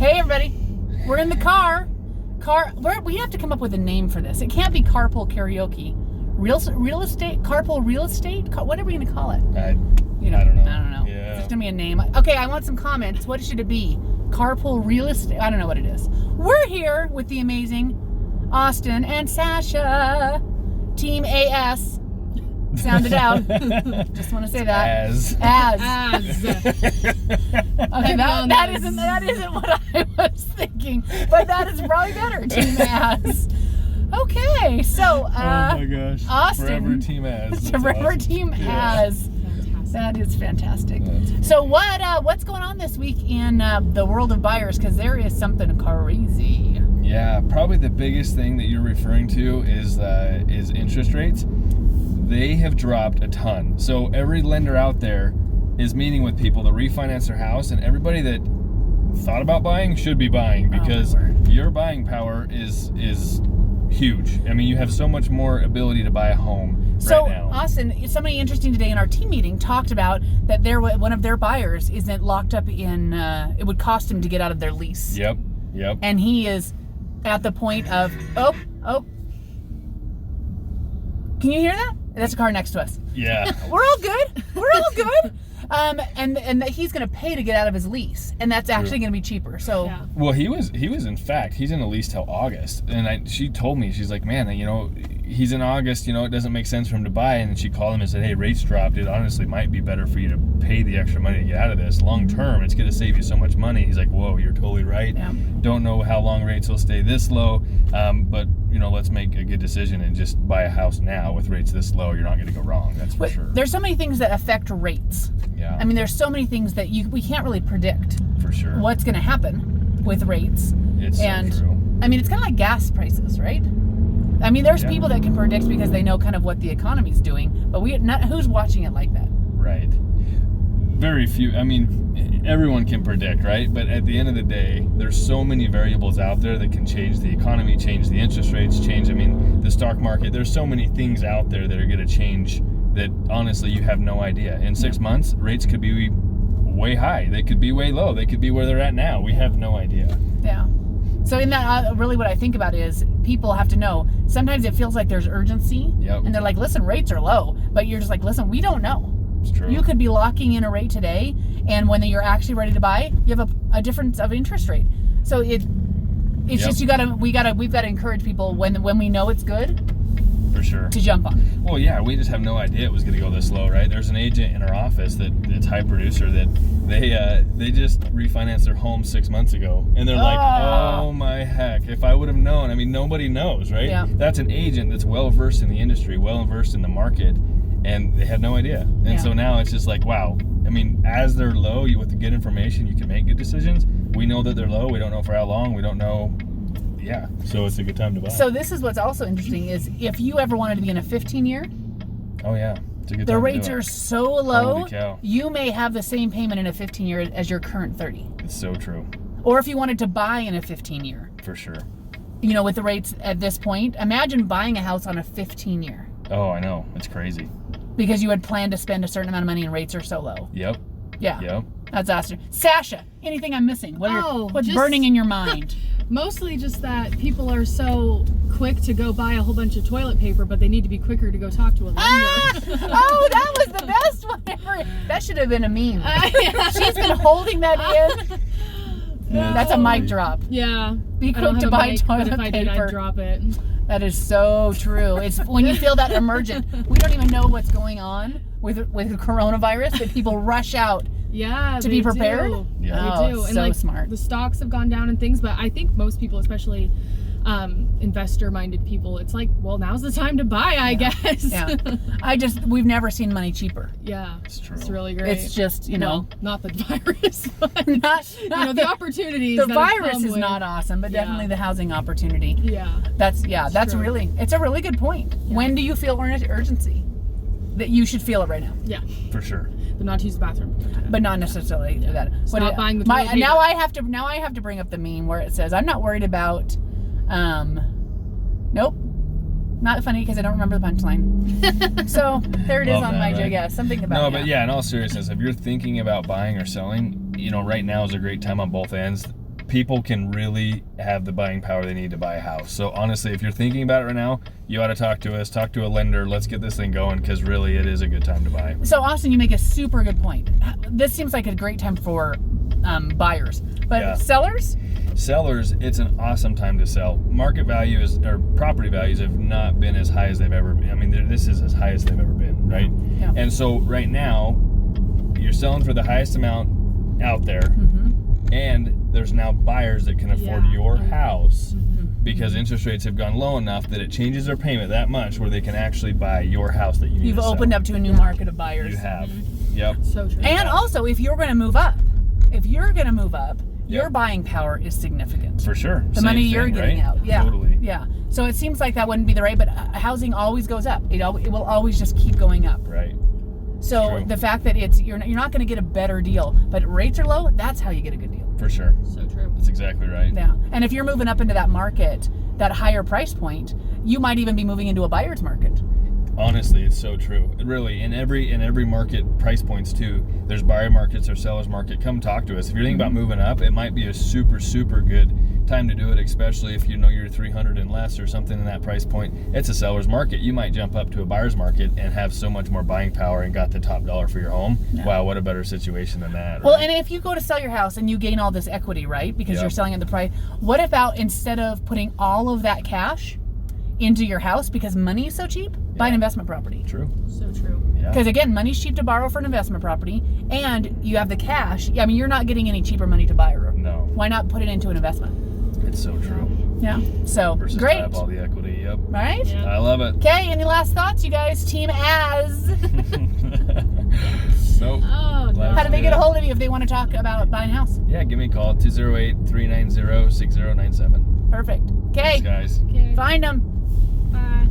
Hey, everybody. We're in the car. We have to come up with a name for this. It can't be carpool karaoke. Real estate? Carpool real estate? What are we going to call it? I don't know. I don't know. Yeah. There's going to be a name. Okay, I want some comments. What should it be? Carpool real estate? I don't know what it is. We're here with the amazing Austin and Sasha. Team AS. Sound it out. Just want to say that. As. Okay, that isn't what I was thinking, but that is probably better. Team As. Okay, so oh my gosh. Austin. Forever Team As. Forever awesome. Team Yeah. As. That is fantastic. That's So what's going on this week in the world of buyers? Because there is something crazy. Yeah, probably the biggest thing that you're referring to is interest rates. They have dropped a ton. So every lender out there is meeting with people to refinance their house, and everybody that thought about buying should be buying because your buying power is huge. I mean, you have so much more ability to buy a home right now. So, Austin, somebody interesting today in our team meeting talked about that one of their buyers isn't locked up in, it would cost him to get out of their lease. Yep. And he is at the point of, can you hear that? That's a car next to us. Yeah. We're all good. And that he's going to pay to get out of his lease, and that's actually going to be cheaper. So, Yeah. Well, he's in a lease till August, and she told me, she's like, man, he's in August, it doesn't make sense for him to buy, and then she called him and said, hey, rates dropped. It honestly might be better for you to pay the extra money to get out of this. Long term, it's going to save you so much money. He's like, whoa, you're totally right. Yeah. Don't know how long rates will stay this low, but let's make a good decision and just buy a house now with rates this low. You're not going to go wrong. That's for sure. There's so many things that affect rates. Yeah. I mean, there's so many things that we can't really predict For sure. what's going to happen with rates. It's so true. I mean, it's kind of like gas prices, right? I mean, there's people that can predict because they know kind of what the economy's doing, but who's watching it like that? Right. Very few. I mean, everyone can predict, right? But at the end of the day, there's so many variables out there that can change the economy, change the interest rates, the stock market. There's so many things out there that are going to change that honestly you have no idea. In 6 months, rates could be way high. They could be way low. They could be where they're at now. We have no idea. Yeah. So in that, really what I think about is people have to know, sometimes it feels like there's urgency. Yep. And they're like, listen, rates are low. But you're just like, listen, we don't know. It's true. You could be locking in a rate today, and when you're actually ready to buy, you have a difference of interest rate. So it's just we've got to encourage people when we know it's good. For sure. To jump on. Well, yeah, we just have no idea it was going to go this low, right? There's an agent in our office that's high producer that they just refinanced their home 6 months ago, and they're like, oh my heck, if I would have known. I mean, nobody knows, right? Yeah. That's an agent that's well versed in the industry, well versed in the market, and they had no idea. And so now it's just like, wow. I mean, as they're low, with the good information, you can make good decisions. We know that they're low. We don't know for how long. We don't know. Yeah, so it's a good time to buy. So this is what's also interesting is if you ever wanted to be in a 15-year, oh yeah, it's a good time. the to rates do it. are so low, Holy cow. you may have the same payment in a 15-year as your current 30. It's so true. Or if you wanted to buy in a 15-year, For sure. with the rates at this point, imagine buying a house on a 15-year. Oh, I know. It's crazy. Because you had planned to spend a certain amount of money and rates are so low. Yep. Yeah. Yep. That's awesome. Sasha, anything I'm missing? What's just burning in your mind? Mostly just that people are so quick to go buy a whole bunch of toilet paper, but they need to be quicker to go talk to a lender. Oh, that was the best one ever. That should have been a meme. She's been holding that in. Yeah. That's a mic drop. Yeah. Be quick to buy toilet if I did, paper. I'd drop it. That is so true. It's when you feel that emergent. We don't even know what's going on with coronavirus, that people rush out. Yeah, to be prepared. Do. Yeah. They do. And so smart. The stocks have gone down and things, but I think most people, especially investor-minded people, it's like, well, now's the time to buy, I guess. Yeah. We've never seen money cheaper. Yeah. It's true. It's really great. It's just, Well, not the virus, but not the opportunities. The that virus come is with. not awesome, but Yeah. definitely the housing opportunity. Yeah. That's true. it's a really good point. Yeah. When do you feel urgency? That you should feel it right now. Yeah. For sure. But not to use the bathroom. But not necessarily that. Stop buying the toilet paper. Now I have to bring up the meme where it says, I'm not worried about nope. Not funny because I don't remember the punchline. So there it is Love on that, my right? jig. Yeah, something about No, but yeah, in all seriousness, if you're thinking about buying or selling, right now is a great time on both ends. people can really have the buying power they need to buy a house. So honestly, if you're thinking about it right now, you ought to talk to us, talk to a lender. Let's get this thing going, because really it is a good time to buy. So Austin, you make a super good point. This seems like a great time for buyers, but Yeah. sellers? Sellers, it's an awesome time to sell. Market values or property values have not been as high as they've ever been. I mean, this is as high as they've ever been, right? Yeah. And so right now, you're selling for the highest amount out there, and there's now buyers that can afford Yeah. your house because interest rates have gone low enough that it changes their payment that much where they can actually buy your house that you need You've to opened sell. up to a new market of buyers. You have. Yep. So true. And also, if you're going to move up, your Yep. buying power is significant. For sure. The Same money you're thing, getting right? out. Yeah. Totally. Yeah. So it seems like that wouldn't be the right, but housing always goes up. It will always just keep going up. Right. So True. the fact that you're not going to get a better deal, but rates are low, that's how you get a good deal. For sure. So true. That's exactly right. Yeah. And if you're moving up into that market, that higher price point, you might even be moving into a buyer's market. Honestly, it's so true. It really, in every market price points too, there's buyer markets or seller's market. Come talk to us. If you're thinking about moving up, it might be a super, super good time to do it, especially if you know you're 300 and less or something in that price point. It's a seller's market. You might jump up to a buyer's market and have so much more buying power and got the top dollar for your home. Yeah. Wow, what a better situation than that. Well, right? and if you go to sell your house and you gain all this equity, right? Because Yep. you're selling at the price. What about instead of putting all of that cash into your house because money is so cheap, buy an Yeah. investment property? True. So true. Yeah. Because again, money's cheap to borrow for an investment property, and you have the cash. I mean, you're not getting any cheaper money to buy. No, Why not put it into an investment? it's so true. Yeah. So Versus great, have all the equity. Yep. right? Yeah. I love it. Okay. Any last thoughts, you guys? Team Az. Nope. Oh, no. How do they get a hold of you if they want to talk about buying a house? Yeah, give me a call, 208-390-6097. Perfect. Okay. Thanks, guys. Okay. Find them. Bye.